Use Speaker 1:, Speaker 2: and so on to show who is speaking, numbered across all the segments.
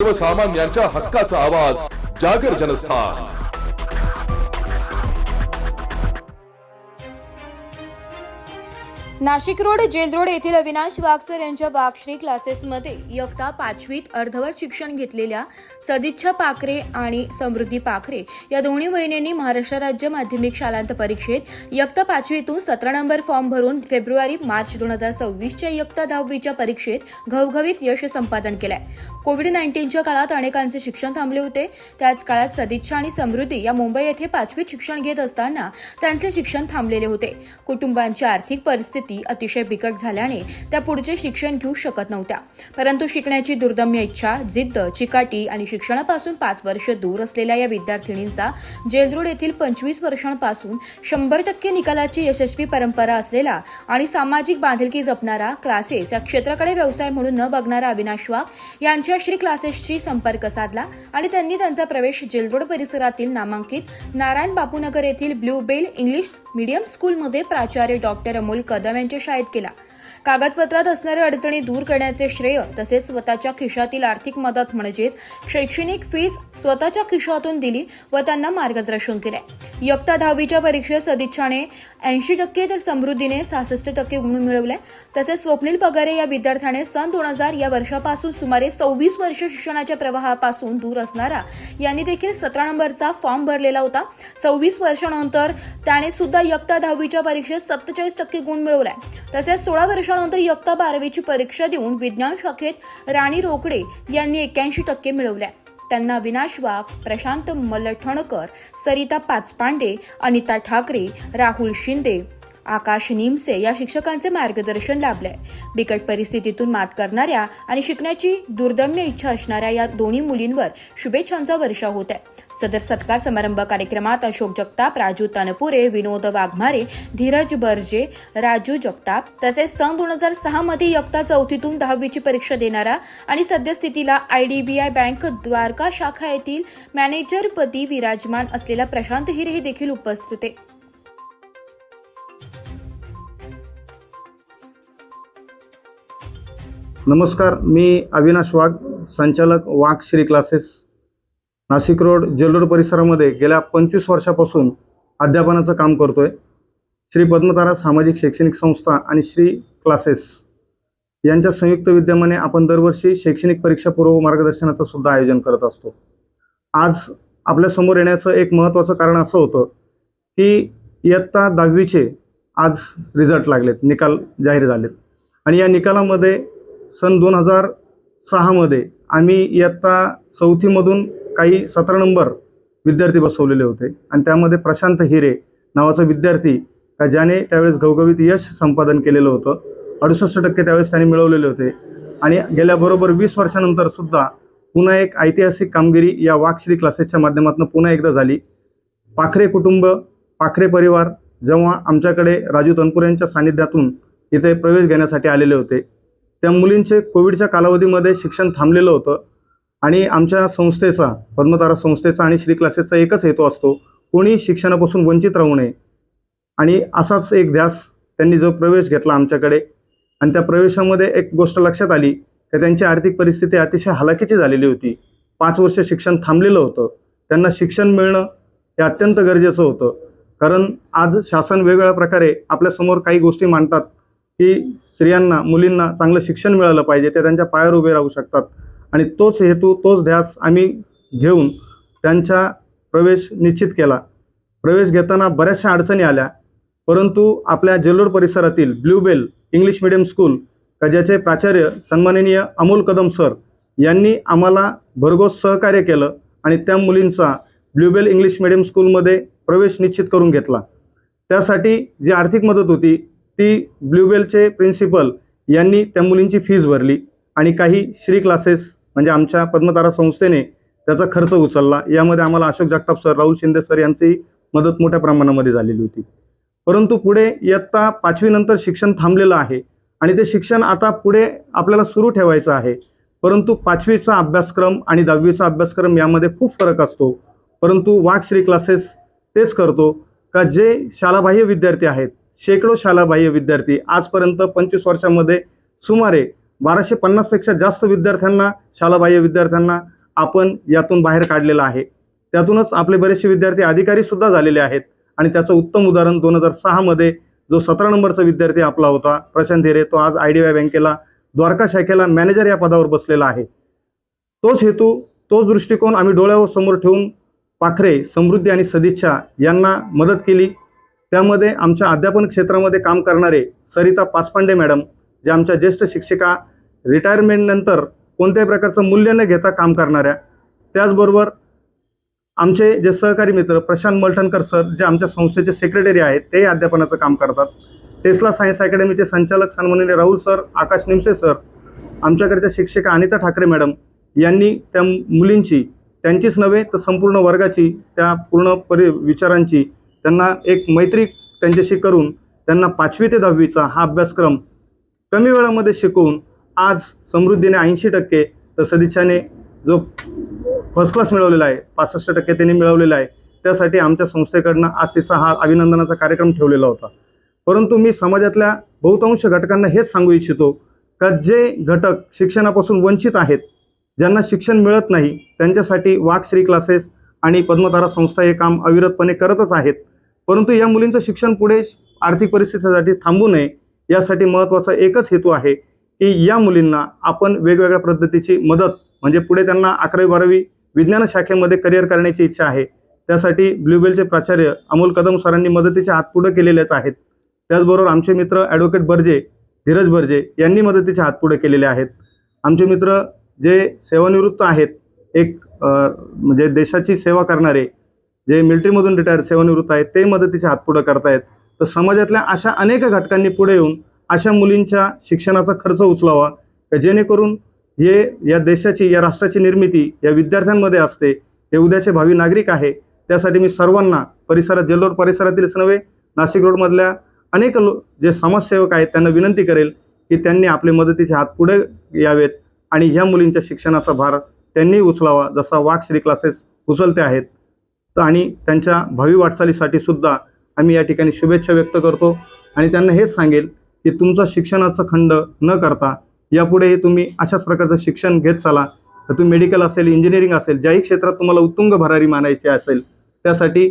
Speaker 1: सर्वसामान्यांच्या हक्काचा आवाज Jagar Janasthan.
Speaker 2: Nashik road jail road येथील अविनाश वागसर यांच्या वागश्री क्लासेसमध्ये इयत्ता 5वीत अर्धवट शिक्षण घेतलेल्या सदिच्छा पाखरे आणि समृद्धी पाखरे या दोन्ही बहिणींनी महाराष्ट्र राज्य माध्यमिक शालांत परीक्षेत इयत्ता 5वीतून 17 नंबर फॉर्म भरून फेब्रुवारी-मार्च 2026च्या इयत्ता 10वीच्या परीक्षेत घवघवीत यश संपादन केलंय। कोविड-19च्या काळात अनेकांचे शिक्षण थांबले होते। त्याच काळात सदिच्छा आणि समृद्धी या मुंबई येथे 5वीत शिक्षण घेत असताना त्यांचे शिक्षण थांबलेले होते। कुटुंबांची आर्थिक परिस्थिती अतिशय बिकट झाल्याने त्या पुढचे शिक्षण घेऊ शकत नव्हत्या, परंतु शिकण्याची दुर्दम्य इच्छा, जिद्द, चिकाटी आणि शिक्षणापासून 5 वर्ष दूर असलेल्या या विद्यार्थिनींचा जेलरोड येथील 25 वर्षांपासून 100% निकालाची यशस्वी परंपरा असलेला आणि सामाजिक बांधिलकी जपणारा क्लासेस या क्षेत्राकडे व्यवसाय म्हणून न बघणारा अविनाश वाघ यांच्या श्री क्लासेसशी संपर्क साधला आणि त्यांनी त्यांचा प्रवेश जेलरोड परिसरातील नामांकित नारायण बापूनगर येथील ब्लू बेल इंग्लिश मीडियम स्कूलमध्ये प्राचार्य डॉक्टर अमोल कदम यांच्या शाळेत केला। कागदपत्रात असणाऱ्या अडचणी दूर करण्याचे श्रेय तसेच स्वतःच्या खिशातील आर्थिक मदत म्हणजेच शैक्षणिक फीस स्वतःच्या खिशातून दिली व त्यांना मार्गदर्शन केले। इयत्ता 10वीच्या परीक्षेत सदिच्छाने 80% तर समृद्धीने 66% गुण मिळवले। तसेच स्वप्नील पगारे या विद्यार्थ्याने सन 2000 या वर्षापासून सुमारे 26 वर्ष शिक्षणाच्या प्रवाहापासून दूर असणारा यांनी देखील 17 नंबरचा फॉर्म भरलेला होता। 26 वर्षानंतर त्याने सुद्धा इयत्ता 10वीच्या परीक्षेत 47% गुण मिळवले। तसेच 16 वर्षानंतर इयत्ता 12वीची परीक्षा देऊन विज्ञान शाखेत राणी रोकडे यांनी 81% मिळवले। त्यांना अविनाश वाघ, प्रशांत मलठणकर, सरिता पाचपांडे, अनिता ठाकरे, राहुल शिंदे, आकाश निमसे या शिक्षकांचे मार्गदर्शन लाभले। बिकट परिस्थितीतून मात करणाऱ्या आणि शिकण्याची दुर्दम्य इच्छा असणाऱ्या या दोन्ही मुलींवर शुभेच्छांचा वर्षाव होत आहे। सदर सत्कार समारंभ कार्यक्रमात अशोक जगताप, राजू तनपुरे, विनोद वाघमारे, धीरज बर्जे, राजू जगताप तसेच सन 2006 मध्ये इयत्ता 4थीतून 10वीची परीक्षा देणारा आणि सद्यस्थितीला IDBI बँक द्वारका शाखा येथील मॅनेजरपदी विराजमान असलेला प्रशांत हिरे हे देखील उपस्थित होते।
Speaker 3: नमस्कार, मी अविनाश वाघ, संचालक Wagh Shri classes, Nashik road jail road परिसरामध्ये गेल्या 25 वर्षापासून अध्यापनाचं काम करतोय। श्री पद्मतारा सामाजिक शैक्षणिक संस्था आणि श्री क्लासेस यांच्या संयुक्त विद्यमाने आपण दरवर्षी शैक्षणिक परीक्षा पूर्व मार्गदर्शनाचं सुद्धा आयोजन करत असतो। आज आपल्यासमोर येण्याचं एक महत्त्वाचं कारण असं होतं की इयत्ता 10वीचे आज रिझल्ट लागलेत, निकाल जाहीर झालेत आणि या निकालामध्ये सन 2006 मध्ये आम्ही इयत्ता 4थीमधून काही 17 नंबर विद्यार्थी बसवलेले होते आणि त्यामध्ये प्रशांत हिरे नावाचा विद्यार्थी का ज्याने त्यावेळेस घवघवीत यश संपादन केलेलं होतं। 68% त्यावेळेस त्याने मिळवलेले होते आणि गेल्या बरोबर 20 वर्षानंतर सुद्धा पुन्हा एक ऐतिहासिक कामगिरी या वाघश्री क्लासेसच्या माध्यमातून पुन्हा एकदा झाली। पाखरे कुटुंब, पाखरे परिवार जेव्हा आमच्याकडे राजू तनपुरे यांच्या सानिध्यातून इथे प्रवेश घेण्यासाठी आलेले होते, त्या मुलींचे कोविडच्या कालावधीमध्ये शिक्षण थांबलेलं होतं आणि आमच्या संस्थेचा, पद्मतारा संस्थेचा आणि श्री क्लासेसचा एकच हेतू असतो, कोणी शिक्षणापासून वंचित राहू नये। आणि असाच एक ध्यास त्यांनी जो प्रवेश घेतला आमच्याकडे आणि त्या प्रवेशामध्ये एक गोष्ट लक्षात आली की त्यांची आर्थिक परिस्थिती अतिशय हलाखीची झालेली होती। 5 वर्ष शिक्षण थांबलेलं होतं, त्यांना शिक्षण मिळणं हे अत्यंत गरजेचं होतं। कारण आज शासन वेगवेगळ्या प्रकारे आपल्यासमोर काही गोष्टी मांडतात की स्त्रियांना, मुलींना चांगलं शिक्षण मिळालं पाहिजे, ते त्यांच्या पायावर उभे राहू शकतात आणि तोच हेतू, तोच ध्यास आम्ही घेऊन त्यांचा प्रवेश निश्चित केला। प्रवेश घेताना बऱ्याचशा अडचणी आल्या, परंतु आपल्या जेलरोड परिसरातील Blue Bell English medium school ज्याचे प्राचार्य सन्माननीय अमोल कदम सर यांनी आम्हाला भरघोस सहकार्य केलं आणि त्या मुलींचा ब्लू बेल इंग्लिश मीडियम स्कूलमध्ये प्रवेश निश्चित करून घेतला। त्यासाठी जी आर्थिक मदत होती ती ब्लू बेलचे प्रिन्सिपल यांनी त्या मुलींची फीस भरली आणि काही श्री क्लासेस म्हणजे आमच्या पद्मतारा संस्थेने त्याचा खर्च उचलला। यामध्ये आम्हाला अशोक जगताप सर, राहुल शिंदे सर यांची मदत मोठ्या प्रमाणामध्ये झालेली होती। परंतु पुढे इयत्ता 5वी नंतर शिक्षण थांबलेलं आहे आणि ते शिक्षण आता पुढे आपल्याला सुरू ठेवायचं आहे, परंतु 5वीचा अभ्यासक्रम आणि 10वीचा अभ्यासक्रम यामध्ये खूप फरक असतो। परंतु वाघ श्री क्लासेस तेच करतो का जे शालाबाह्य विद्यार्थी आहेत, शेकडो शालाबाह्य विद्यार्थी आजपर्यंत 25 वर्षांमध्ये सुमारे 1250पेक्षा जास्त विद्यार्थ्यांना, शालाबाह्य विद्यार्थ्यांना आपण यातून बाहेर काढलेलं आहे. त्यातूनच आपले बरेचसे विद्यार्थी अधिकारी सुद्धा झालेले आहेत. आणि त्याचं उत्तम उदाहरण 2006 मध्ये जो 17 नंबरचा विद्यार्थी आपला होता प्रशांत हिरे, तो आज IDBI बँकेला द्वारका शाखेला मॅनेजर या पदावर बसलेला आहे. तोच हेतू, तोच दृष्टिकोन आम्ही डोळ्यासमोर ठेवून पाखरे, समृद्धी आणि सदिच्छा यांना मदत केली. त्यामध्ये आमच्या अध्यापन क्षेत्रामध्ये काम करणारे सरिता पाचपांडे मॅडम, ज्या आमच्या ज्येष्ठ शिक्षिका, रिटायरमेंटनंतर कोणत्याही प्रकारचं मूल्य न घेता काम करणाऱ्या. त्याचबरोबर आमचे जे सहकारी मित्र प्रशांत मलठणकर सर, जे आमच्या संस्थेचे सेक्रेटरी आहेत, ते अध्यापनाचं काम करतात. टेस्ला सायन्स अकॅडमीचे संचालक सन्माननीय राहुल सर, आकाश निमसे सर, आमच्याकडच्या शिक्षिका अनिता ठाकरे मॅडम यांनी त्या मुलींची, त्यांचीच नव्हे तर संपूर्ण वर्गाची, त्या पूर्ण विचारांची त्यांना एक मैत्री त्यांच्याशी करून त्यांना 5वी ते 10वीचा हा अभ्यासक्रम कमी वेळामध्ये शिकवून आज समृद्धीने 80% तर सदिच्छाने जो फर्स्ट क्लास मिळवलेला आहे 65% त्यांनी मिळवलेला आहे. त्यासाठी आमच्या संस्थेकडनं आज तिचा हा अभिनंदनाचा कार्यक्रम ठेवलेला होता. परंतु मी समाजातल्या बहुतांश घटकांना हेच सांगू इच्छितो का जे घटक शिक्षणापासून वंचित आहेत, ज्यांना शिक्षण मिळत नाही, त्यांच्यासाठी वाक श्री क्लासेस आणि पद्मतारा संस्था हे काम अविरतपणे करतच आहेत. परंतु या मुलींचं शिक्षण पुढे आर्थिक परिस्थितीसाठी थांबू नये, यासाठी महत्त्वाचा एकच हेतू आहे की या मुलींना आपण वेगवेगळ्या पद्धतीची मदत, म्हणजे पुढे त्यांना 11वी-12वी विज्ञान शाखेमध्ये करिअर करण्याची इच्छा आहे. त्यासाठी ब्ल्यूबेलचे प्राचार्य अमोल कदम सरांनी मदतीचे हात पुढे केलेलेच आहेत. त्याचबरोबर आमचे मित्र ॲडव्होकेट बर्जे, धीरज बर्जे यांनी मदतीचे हात पुढे केलेले आहेत. आमचे मित्र जे सेवानिवृत्त आहेत, एक म्हणजे देशाची सेवा करणारे, जे मिलिटरीमधून रिटायर सेवानिवृत्त आहेत, ते मदतीचे हात पुढे करतायत. तर समाजातल्या अशा अनेक घटकांनी पुढे येऊन अशा मुलींच्या शिक्षणाचा खर्च उचलावा, जेणेकरून या देशाची, या राष्ट्राची निर्मिती या विद्यार्थ्यांमध्ये असते. हे उद्याचे भावी नागरिक आहे. त्यासाठी मी सर्वांना परिसरात, जेलरोड परिसरातीलच नव्हे, नाशिक रोडमधल्या अनेक जे समाजसेवक आहेत त्यांना विनंती करेल की त्यांनी आपले मदतीचे हात पुढे यावेत आणि ह्या मुलींच्या शिक्षणाचा भार त्यांनी उचलावा, जसा वाक श्री क्लासेस उचलते आहेत. तर आणि त्यांच्या भावी वाटचालीसाठी सुद्धा आम्ही या ठिकाणी शुभेच्छा व्यक्त करतो आणि त्यांना हेच सांगेल की तुमचा शिक्षणाचा खंड न करता यापुढेही तुम्ही अशाच प्रकारचं शिक्षण घेत चाला. तर तुम्ही मेडिकल असेल, इंजिनिअरिंग असेल, ज्याही क्षेत्रात तुम्हाला उत्तुंग भरारी मानायची असेल, त्यासाठी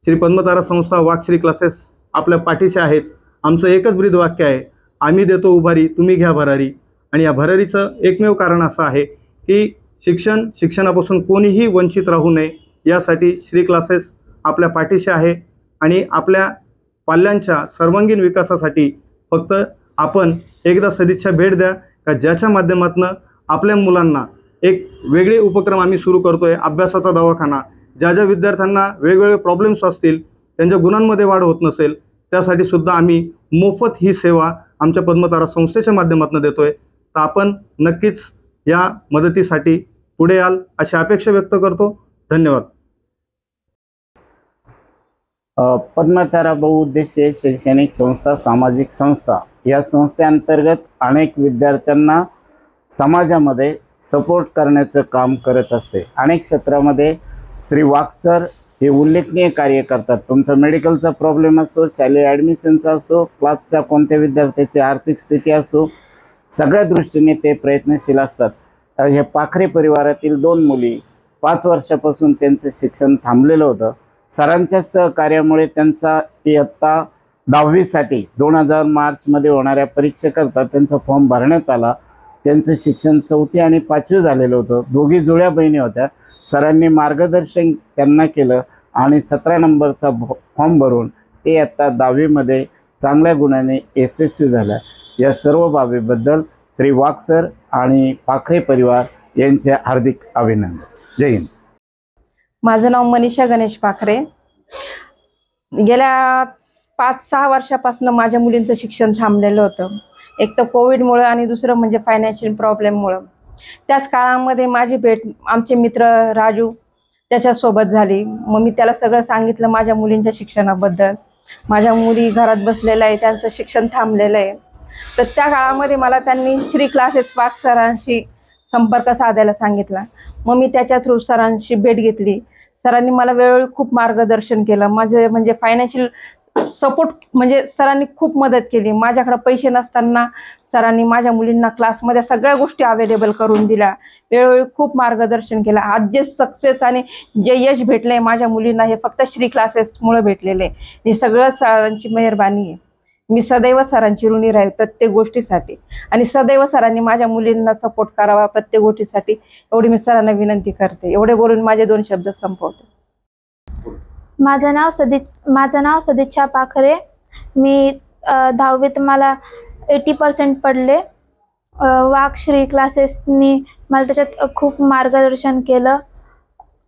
Speaker 3: श्री पद्मतारा संस्था, वाक श्री क्लासेस आपल्या पाठीशी आहेत. आमचं एकच ब्रीदवाक्य आहे, आम्ही देतो उभारी, तुम्ही घ्या भरारी. आणि या भरारीचं एकमेव कारण असं आहे की शिक्षणापासून कोणीही वंचित राहू नये, यासाठी श्री क्लासेस आपल्या पाठीशी आहे. आणि आपल्या पाल्यांच्या सर्वांगीण विकासासाठी फक्त आपण एकदा सदिच्छा भेट द्या, का ज्याच्या माध्यमातून आपल्या मुलांना एक वेगळे उपक्रम आम्ही सुरू करतोय, अभ्यासाचा दवाखाना. ज्या ज्या विद्यार्थ्यांना वेगवेगळे प्रॉब्लेम्स असतील, त्यांच्या गुणांमध्ये वाढ होत नसेल, त्यासाठी सुद्धा आम्ही मोफत ही सेवा आमच्या पद्मतारा संस्थेच्या माध्यमातून देतोय. तर आपण नक्कीच या मदतीसाठी पुढे याल अशी अपेक्षा व्यक्त करतो. धन्यवाद.
Speaker 4: पद्मतारा बहुउद्देशीय शैक्षणिक संस्था, सामाजिक संस्था, या संस्थेअंतर्गत अनेक विद्यार्थ्यांना समाजामध्ये सपोर्ट करण्याचं काम करत असते. अनेक क्षेत्रामध्ये श्री वाक सर हे उल्लेखनीय कार्य करतात. तुमचा मेडिकलचा प्रॉब्लेम असो, शालेय ॲडमिशनचा असो, क्लासच्या कोणत्या विद्यार्थ्याची आर्थिक स्थिती असो, सगळ्या दृष्टीने ते प्रयत्नशील असतात. हे पाखरे परिवारातील 2 मुली 5 वर्षापासून त्यांचं शिक्षण थांबलेलं होतं. सरांच्या सहकार्यामुळे त्यांचा इयत्ता 10वीसाठी 2000 मार्चमध्ये होणाऱ्या परीक्षेकरता त्यांचा फॉर्म भरण्यात आला. त्यांचं शिक्षण 4थी आणि 5वी झालेलं होतं. दोघी जुळ्या बहिणी होत्या. सरांनी मार्गदर्शन त्यांना केलं आणि 17 नंबरचा फॉर्म भरून ते इयत्ता 10वीमध्ये चांगल्या गुणाने यशस्वी झाल्या. या सर्व बाबीबद्दल श्री वाक सर आणि पाखरे परिवार यांचे हार्दिक अभिनंदन. जय हिंद.
Speaker 5: माझं नाव मनीषा गणेश पाखरे. गेल्या 5-6 वर्षापासून माझ्या मुलींचं शिक्षण थांबलेलं होतं. एक तर कोविडमुळं आणि दुसरं म्हणजे फायनान्शियल प्रॉब्लेममुळं. त्याच काळामध्ये माझी भेट आमचे मित्र राजू त्याच्यासोबत झाली. मग मी त्याला सगळं सांगितलं माझ्या मुलींच्या शिक्षणाबद्दल. माझ्या मुली घरात बसलेल्या आहे, त्यांचं शिक्षण थांबलेलं आहे. तर त्या काळामध्ये मला त्यांनी श्री क्लासेस वाक सरांशी संपर्क साधायला सांगितला. मग मी त्याच्या थ्रू सरांशी भेट घेतली. सरांनी मला वेळोवेळी खूप मार्गदर्शन केलं. माझे म्हणजे फायनान्शियल सपोर्ट म्हणजे सरांनी खूप मदत केली. माझ्याकडे पैसे नसताना सरांनी माझ्या मुलींना क्लासमध्ये सगळ्या गोष्टी अवेलेबल करून दिल्या, वेळोवेळी खूप मार्गदर्शन केलं. आज जे सक्सेस आणि जे यश भेटले माझ्या मुलींना हे फक्त श्री क्लासेसमुळे भेटलेले. हे सगळं सरांची मेहरबानी आहे. मी सदैव सरांची ऋणी राहील प्रत्येक गोष्टीसाठी, आणि सदैव सरांनी माझ्या मुलींना सपोर्ट करावा प्रत्येक गोष्टीसाठी, एवढी मी सरांना विनंती करते. एवढे बोलून माझे 2 शब्द संपवते.
Speaker 6: माझं नाव सदिच्छा पाखरे. मी 10वीत मला 80% पडले. वाघ श्री क्लासेसनी मला त्याच्यात खूप मार्गदर्शन केलं.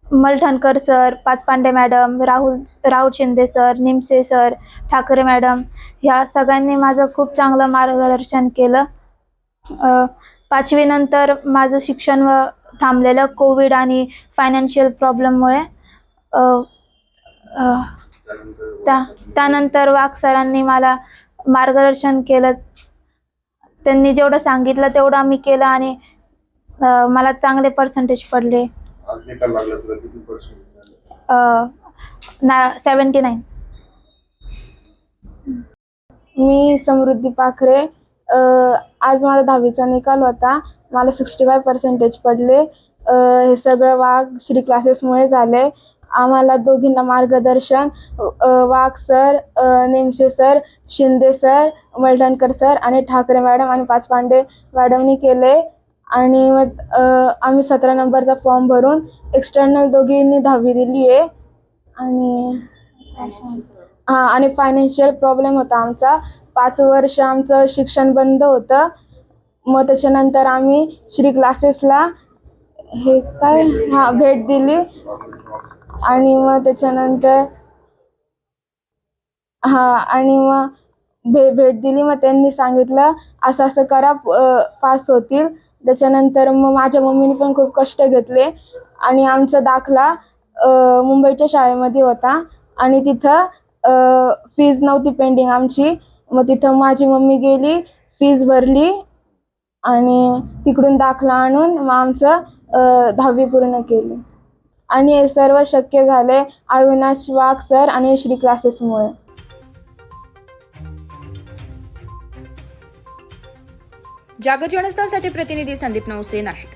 Speaker 6: Malthankar sir, Pachpande madam, Rahul Shinde sir, Nimse sir, Thakare madam, ह्या सगळ्यांनी माझं खूप चांगलं मार्गदर्शन केलं. 5वी नंतर माझं शिक्षण थांबलेलं कोविड आणि फायनान्शियल प्रॉब्लेममुळे. त्यानंतर वाघ सरांनी मला मार्गदर्शन केलं. त्यांनी जेवढं सांगितलं तेवढं आम्ही केलं आणि मला चांगले पर्सेंटेज पडले. 79.
Speaker 7: मी समृद्धी पाखरे. आज माझा 10वीचा निकाल होता. मला 65% पडले. हे सगळं वाघ श्री क्लासेसमुळे झाले. आम्हाला दोघींना मार्गदर्शन Wagh sir, Nemse sir, Shinde sir, Malthankar sir आणि ठाकरे मॅडम आणि पाचपांडे मॅडमनी केले. आणि मग आम्ही 17 नंबरचा फॉर्म भरून एक्सटर्नल दोघींनी 10वी दिली आहे. आणि फायनान्शियल प्रॉब्लेम होता आमचा. 5 वर्ष आमचं शिक्षण बंद होतं. मग त्याच्यानंतर आम्ही श्री क्लासेसला भेट दिली. आणि मग त्याच्यानंतर भेट दिली. मग त्यांनी सांगितलं असं असं करा, पास होतील. त्याच्यानंतर मग माझ्या मम्मीने पण खूप कष्ट घेतले आणि आमचा दाखला मुंबईच्या शाळेमध्ये होता आणि तिथं फीज नव्हती पेंडिंग आमची. मग तिथं माझी मम्मी गेली, फीज भरली आणि तिकडून दाखला आणून मग आमचं 10वी पूर्ण केली. आणि हे सर्व शक्य झाले अविनाश वाघ सर आणि श्री क्लासेसमुळे.
Speaker 2: जागर जनस्थानसाठी प्रतिनिधी संदीप नवसे, नाशिक.